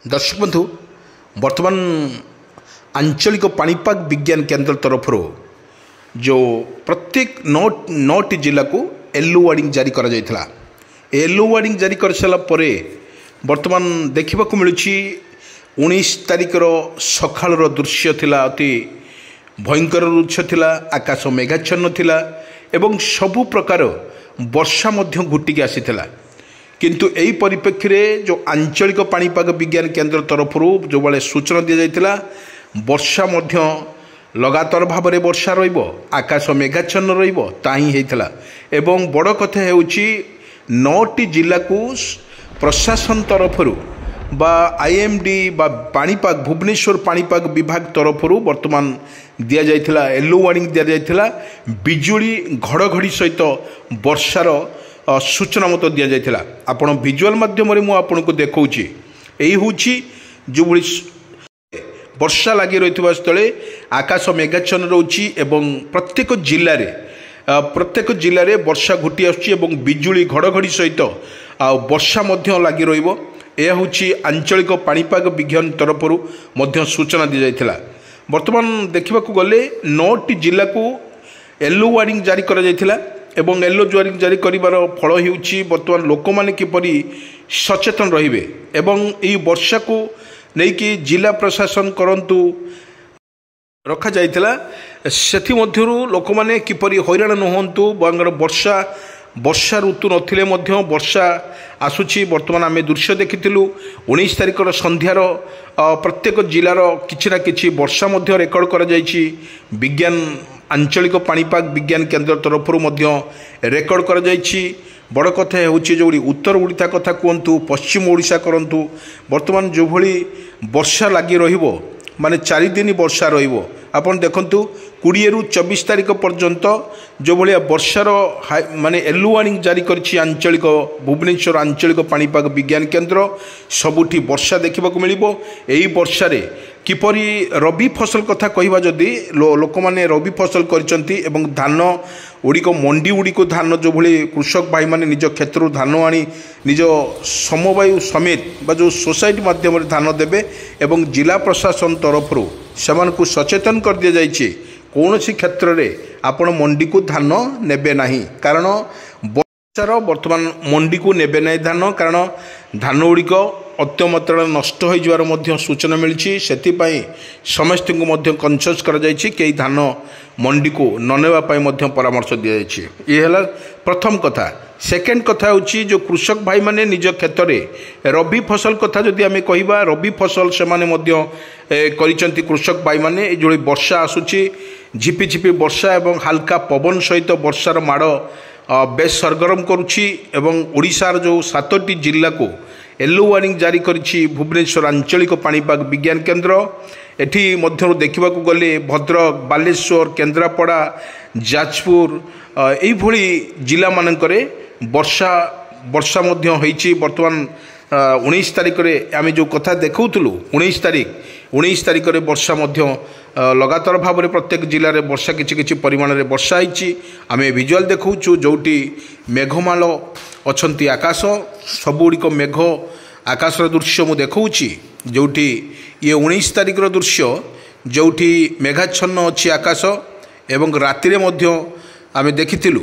दर्शक बंधु वर्तमान आंचलिक पाणीपाग विज्ञान केंद्र तरफ जो प्रत्येक नौटी जिला को येलो वार्निंग जारी करा जायथिला। येलो वार्निंग जारी कर सारा परे वर्तमान देखा मिलूँ 19 तारिखर सकाळ दृश्य थिला अति भयंकर दृश्य थिला। आकाश मेघाच्छन्न थिला एवं सबु प्रकार वर्षा मध्य घुटिकी आसीथिला। किंतु यही परिप्रेक्षी में जो आंचलिक पाणीपाग विज्ञान केंद्र तरफ जो बड़े सूचना दी जाइथिला वर्षा मध्य लगातार भाव में वर्षा रहिबो, आकाश मेघाच्छन्न रहिबो ताही हेइथिला। एवं बड़ कथा हेउची 9टी जिला को प्रशासन तरफ बा आईएमडी बा पाणीपाग भुवनेश्वर पाणीपाग विभाग तरफ वर्तमान दि जाइथिला येलो वार्निंग दि जाइथिला। बिजुली घड़घड़ी सहित वर्षार सूचना मत दि जाइथिला। आपण विजुअल माध्यम रे मु आपन को देखौची एही होची जो वर्षा लगी रही स्थले आकाश मेघाच्छन्न रोची एवं प्रत्येक जिले में वर्षा घुटी आसुची एवं बिजुली घड़घड़ी सहित वर्षा मध्य लगी रहिबो। यह होची आंचलिक पाणीपाग विज्ञान तरफ मध्य सूचना दी जाइथिला। वर्तमान देखा गले 9टी जिला को येलो वार्निंग जारी करा जाइथिला एवं येलो वार्निंग जारी करिवार फल हेउची वर्तमान लोक माने किपरि सचेतन रहिबे एवं एई वर्षा को नेकी जिला प्रशासन करंतु रखा जाइथिला। सेथि मध्यरु लोक माने किपरि हैरान न होंतु बांगर वर्षा ऋतु नथिले मध्य वर्षा आसुची। वर्तमान आमे दृश्य देखिथिलु 19 तारिखर संध्यार प्रत्येक जिलार किछि ना किछि वर्षा मध्य रेकर्ड करा जाइछि। विज्ञान आंचलिक पाणीपाग विज्ञान केंद्र तरफ मध्य रेकर्ड करा जाइछि। बड़ कथा होछि जो उत्तर ओडिशा कथा कहतु पश्चिम ओडिशा करंतु वर्तमान जो भली वर्षा लगी रहिबो माने 4 दिन वर्षा रहिबो। आपण देखंतु 20 रु 24 तारिख पर्यंत जो भाया वर्षार माने येलो वार्निंग जारी करछि आंचलिक भुवनेश्वर आंचलिक पाणीपाग विज्ञान केंद्र। सबुठी वर्षा देखा मिलिबो। एही वर्षा रे किपरि रबी फसल कथा कहवा जदि लोक माने रबी फसल करचंती एवं धान उड़ीक मंडी उड़ीक धान जो भली कृषक भाई माने निज क्षेत्र धान आनी निज समवायु समेत बा जो सोसाइटी माध्यम धान देबे एवं जिला प्रशासन तरफ सेमान को सचेतन कर दिया जाइए कौन सी क्षेत्र में आपण मंडी को धान नेबे नहीं। कारण वर्षार वर्तमान मंडी को नेबे नहीं धान कारण धान गुड़िक अत्यमात्रा नष्ट हो जवार मध्य सूचना मिली। से समस्त को कनसस कर कई धान मंडी को न नेवाई परामर्श दि जाइए। ये है प्रथम कथा। सेकेंड कथा होची जो कृषक भाई माने निज क्षेत्र में रबी फसल कथा जदि आमे कहिबा रबी फसल से माने मध्य करिसंती कृषक भाई माने जो वर्षा आसुची झिपी वर्षा एवं हल्का पवन सहित वर्षार माड़ बेस सरगरम करुछि एवं ओडिशार जो 7टी जिला को येलो वार्निंग जारी करिछि भुवनेश्वर आंचलिक पाणीपाग विज्ञान केंद्र। एठी मध्य देखा गले भद्रक बालेश्वर केन्द्रापड़ा जाजपुर यही भली जिला मानकरे वर्षा मध्य होइछि। वर्तमान 19 तारिख रे आमे जो कथा देखौथुलु 19 तारिख रे वर्षा मध्य लगातार भाव में प्रत्येक जिले में वर्षा किछि परिमाण में वर्षा होइछि। आमे विजुअल देखौछु जोटी मेघमाल अछंती आकाश सबुड़िक मेघ आकाशर दृश्य मु देखौछि जोटी ये 19 तारिख दृश्य जोटी मेघाच्छन्न अच्छी आकाश एवं राति रे मध्य आमे देखिथिलु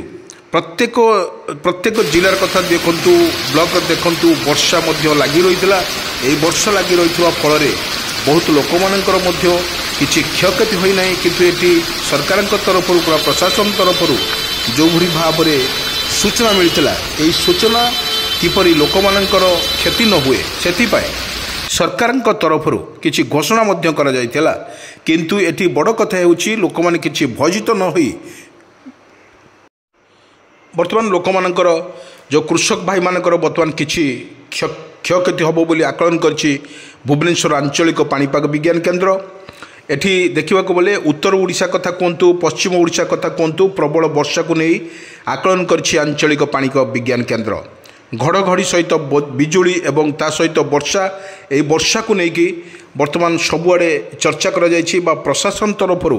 प्रत्येक जिलार कथा देखंतु ब्लॉक देखंतु वर्षा मध्य लगी रहितला। एई वर्षा लगी रहितवा फल रे बहुत लोक मानकर मध्य किछि क्षयक्षति होई नाही। किंतु एटी सरकार तरफ प्रशासन तरफ जो भरी भाव में सूचना मिलता एई सूचना किपरि लोक मानकर क्षति न हुए सेति पाए सरकार तरफ किछि घोषणा मध्य करा जायतिला। किंतु एटी बड़ कथा हेउछि लोक माने किछि भयजित न होई वर्तमान लोक मानकर जो कृषक भाई मानकर वर्तमान किछि क्षयक्षति होबो बोली आकलन करछि भुवनेश्वर आंचलिक पाणीपाग विज्ञान केंद्र। एठी देखा बोले उत्तर ओडिशा कथा कहतु पश्चिम ओडिशा कथा कहतु प्रबल वर्षा को नहीं आकलन करछि आंचलिक पाणीपाग विज्ञान केंद्र। ଘଡ଼ଘଡ଼ି ସହିତ ବିଜୁଳି ଏବଂ ତା ସହିତ ବର୍ଷା। ଏହି ବର୍ଷାକୁ ନେଇକି ବର୍ତ୍ତମାନ ସବୁଆଡ଼େ ଚର୍ଚ୍ଚା କରାଯାଇଛି ବା ପ୍ରଶାସନ ତରଫରୁ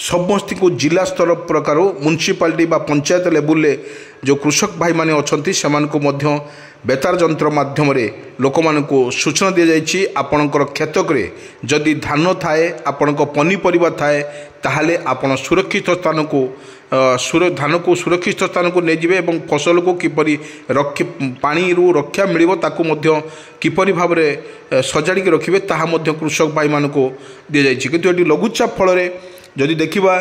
ସମସ୍ତଙ୍କୁ ଜିଲ୍ଲା ସ୍ତର ପ୍ରକାର ମ୍ୟୁନିସିପାଲିଟି ବା ପଞ୍ଚାୟତ ଲେବୁଲରେ ଯେଉଁ କୃଷକ ଭାଇମାନେ ଅଛନ୍ତି ସେମାନଙ୍କୁ ମଧ୍ୟ ବେତାର ଯନ୍ତ୍ର ମାଧ୍ୟମରେ ଲୋକମାନଙ୍କୁ ସୂଚନା ଦିଆଯାଇଛି ଆପଣଙ୍କର କ୍ଷେତକରେ ଯଦି ଧାନ ଥାଏ ଆପଣଙ୍କ ପନିପରିବା ଥାଏ ତାହେଲେ ଆପଣ ସୁରକ୍ଷିତ ସ୍ଥାନକୁ ଧାନକୁ ସୁରକ୍ଷିତ ସ୍ଥାନକୁ ନେଇଯିବେ ଏବଂ ଫସଲକୁ କିପରି ପାଣିରୁ ରକ୍ଷା ମିଳିବ ତାକୁ ମଧ୍ୟ କିପରି ଭାବରେ ସଜାଡ଼ିକି ରଖିବେ ତାହା ମଧ୍ୟ କୃଷକ ଭାଇମାନଙ୍କୁ ଦିଆଯାଇଛି। କିନ୍ତୁ ଏଠି ଲଘୁଚାପ ଫଳରେ ଯଦି ଦେଖିବା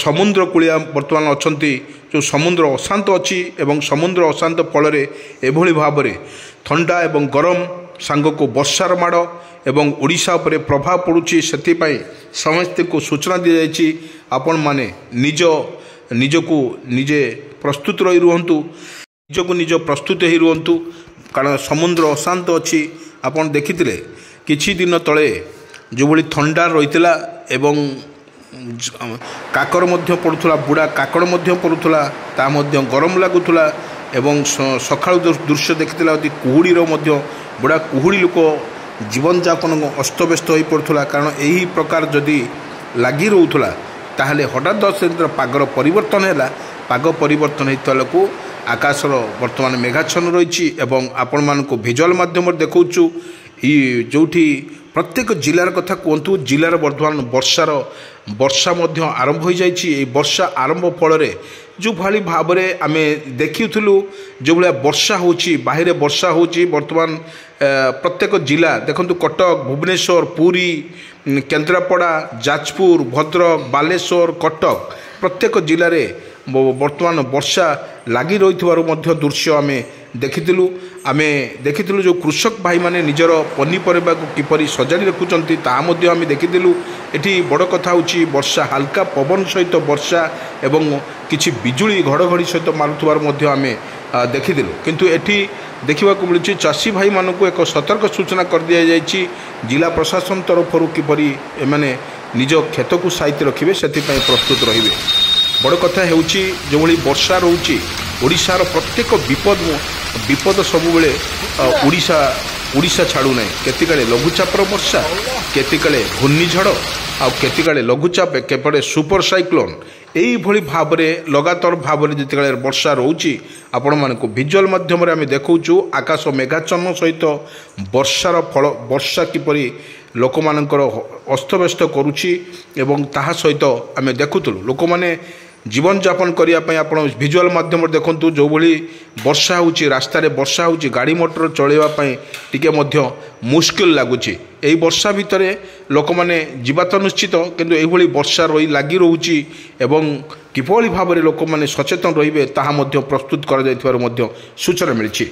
ସମୁଦ୍ର କୂଳିଆ ବର୍ତ୍ତମାନ ଅଛନ୍ତି ଯେଉଁ ସମୁଦ୍ର ଅଶାନ୍ତ ଅଛି ଏବଂ ସମୁଦ୍ର ଅଶାନ୍ତ ଫଳରେ ଏଭଳି ଭାବରେ ଥଣ୍ଡା ଏବଂ ଗରମ ସାଙ୍ଗକୁ ବର୍ଷାର ମାଡ଼ ଏବଂ ଓଡ଼ିଶା ଉପରେ ପ୍ରଭାବ ପଡ଼ୁଛି। ସେଥିପାଇଁ ସମସ୍ତଙ୍କୁ ସୂଚନା ଦିଆଯାଇଛି ଆପଣମାନେ ନିଜକୁ ନିଜେ ପ୍ରସ୍ତୁତ ରହି ରୁହନ୍ତୁ, ନିଜକୁ ନିଜ ପ୍ରସ୍ତୁତ ହୋଇ ରୁହନ୍ତୁ କାରଣ ସମୁଦ୍ର ଅଶାନ୍ତ ଅଛି। ଆପଣ ଦେଖିଥିଲେ କିଛି ଦିନ ତଳେ ଯେଉଁଭଳି ଥଣ୍ଡା ରହିଥିଲା ଏବଂ କାକର ମଧ୍ୟ ପଡ଼ୁଥିଲା, ବୁଢ଼ା କାକଡ଼ ମଧ୍ୟ ପଡ଼ୁଥିଲା, ତା ମଧ୍ୟ ଗରମ ଲାଗୁଥିଲା ଏବଂ ସକାଳୁ ଦୃଶ୍ୟ ଦେଖିଥିଲା ଅତି କୁହୁଡ଼ିର ମଧ୍ୟ ବୁଢ଼ା କୁହୁଡ଼ି ଲୋକ ଜୀବନଯାପନ ଅସ୍ତବ୍ୟସ୍ତ ହୋଇପଡ଼ୁଥିଲା। କାରଣ ଏହି ପ୍ରକାର ଯଦି ଲାଗି ରହୁଥିଲା ତାହେଲେ ହଠାତ୍ ପାଗର ପରିବର୍ତ୍ତନ ହେଲା। ପାଗ ପରିବର୍ତ୍ତନ ହୋଇଥିବା ଲୋକକୁ ଆକାଶର ବର୍ତ୍ତମାନ ମେଘାଚ୍ଛନ୍ନ ରହିଛି ଏବଂ ଆପଣମାନଙ୍କୁ ଭିଜୁଆଲ୍ ମାଧ୍ୟମରେ ଦେଖାଉଛୁ ଯେଉଁଠି ପ୍ରତ୍ୟେକ ଜିଲ୍ଲାର କଥା କୁହନ୍ତୁ ଜିଲ୍ଲାର ବର୍ତ୍ତମାନ ବର୍ଷା ମଧ୍ୟ ଆରମ୍ଭ ହୋଇଯାଇଛି। ଏହି ବର୍ଷା ଆରମ୍ଭ ଫଳରେ ଯେଉଁଭଳି ଭାବରେ ଆମେ ଦେଖିଥିଲୁ ଯେଉଁଭଳିଆ ବର୍ଷା ହେଉଛି ବାহিরে ବର୍ଷା ହେଉଛି ବର୍ତ୍ତମାନ ପ୍ରତ୍ୟେକ ଜିଲ୍ଲା ଦେଖନ୍ତୁ କଟକ, ଭୁବନେଶ୍ୱର, ପୁରୀ, କେନ୍ଦ୍ରାପଡ଼ା, ଯାଜପୁର, ଭଦ୍ରକ, ବାଲେଶ୍ୱର, କଟକ ପ୍ରତ୍ୟେକ ଜିଲ୍ଲାରେ ବର୍ତ୍ତମାନ ବର୍ଷା ଲାଗି ରହିଥିବାର ମଧ୍ୟ ଦୃଶ୍ୟ ଆମେ ଦେଖିଥିଲୁ ଯେଉଁ କୃଷକ ଭାଇମାନେ ନିଜର ପନିପରିବାକୁ କିପରି ସଜାଡ଼ି ରଖୁଛନ୍ତି ତାହା ମଧ୍ୟ ଆମେ ଦେଖିଥିଲୁ। ଏଠି ବଡ଼ କଥା ହେଉଛି ବର୍ଷା ହାଲକା ପବନ ସହିତ ବର୍ଷା ଏବଂ କିଛି ବିଜୁଳି ଘଡ଼ଘଡ଼ି ସହିତ ମାରୁଥିବାର ମଧ୍ୟ ଆମେ ଦେଖିଥିଲୁ। କିନ୍ତୁ ଏଠି ଦେଖିବାକୁ ମିଳୁଛି ଚାଷୀ ଭାଇମାନଙ୍କୁ ଏକ ସତର୍କ ସୂଚନା କରିଦିଆଯାଇଛି ଜିଲ୍ଲା ପ୍ରଶାସନ ତରଫରୁ କିପରି ଏମାନେ ନିଜ କ୍ଷେତକୁ ସାଇତି ରଖିବେ ସେଥିପାଇଁ ପ୍ରସ୍ତୁତ ରହିବେ। ବଡ଼ କଥା ହେଉଛି ଯେଉଁଭଳି ବର୍ଷା ରହୁଛି ଓଡ଼ିଶାର ପ୍ରତ୍ୟେକ ବିପଦ ସବୁବେଳେ ଓଡ଼ିଶା ଛାଡ଼ୁନାହିଁ। କେତେବେଳେ ଲଘୁଚାପର ବର୍ଷା, କେତେବେଳେ ଘୂର୍ଣ୍ଣିଝଡ଼ ଆଉ କେତେବେଳେ ଲଘୁଚାପ, କେପଟେ ସୁପର ସାଇକ୍ଲୋନ୍ ଏଇଭଳି ଭାବରେ ଲଗାତାର ଭାବରେ ଯେତେବେଳେ ବର୍ଷା ରହୁଛି ଆପଣମାନଙ୍କୁ ଭିଜୁଆଲ୍ ମାଧ୍ୟମରେ ଆମେ ଦେଖାଉଛୁ ଆକାଶ ମେଘାଚ୍ଛନ୍ନ ସହିତ ବର୍ଷା କିପରି ଲୋକମାନଙ୍କର ଅସ୍ତବ୍ୟସ୍ତ କରୁଛି ଏବଂ ତାହା ସହିତ ଆମେ ଦେଖୁଥିଲୁ ଲୋକମାନେ ଜୀବନଯାପନ କରିବା ପାଇଁ ଆପଣ ଭିଜୁଆଲ୍ ମାଧ୍ୟମରେ ଦେଖନ୍ତୁ ଯେଉଁଭଳି ବର୍ଷା ହେଉଛି ରାସ୍ତାରେ ବର୍ଷା ହେଉଛି ଗାଡ଼ି ମଟର ଚଳାଇବା ପାଇଁ ଟିକେ ମଧ୍ୟ ମୁସ୍କିଲ ଲାଗୁଛି। ଏହି ବର୍ଷା ଭିତରେ ଲୋକମାନେ ଯିବା ତ ନିଶ୍ଚିତ କିନ୍ତୁ ଏଇଭଳି ବର୍ଷା ଲାଗି ରହୁଛି ଏବଂ କିଭଳି ଭାବରେ ଲୋକମାନେ ସଚେତନ ରହିବେ ତାହା ମଧ୍ୟ ପ୍ରସ୍ତୁତ କରାଯାଇଥିବାର ମଧ୍ୟ ସୂଚନା ମିଳିଛି।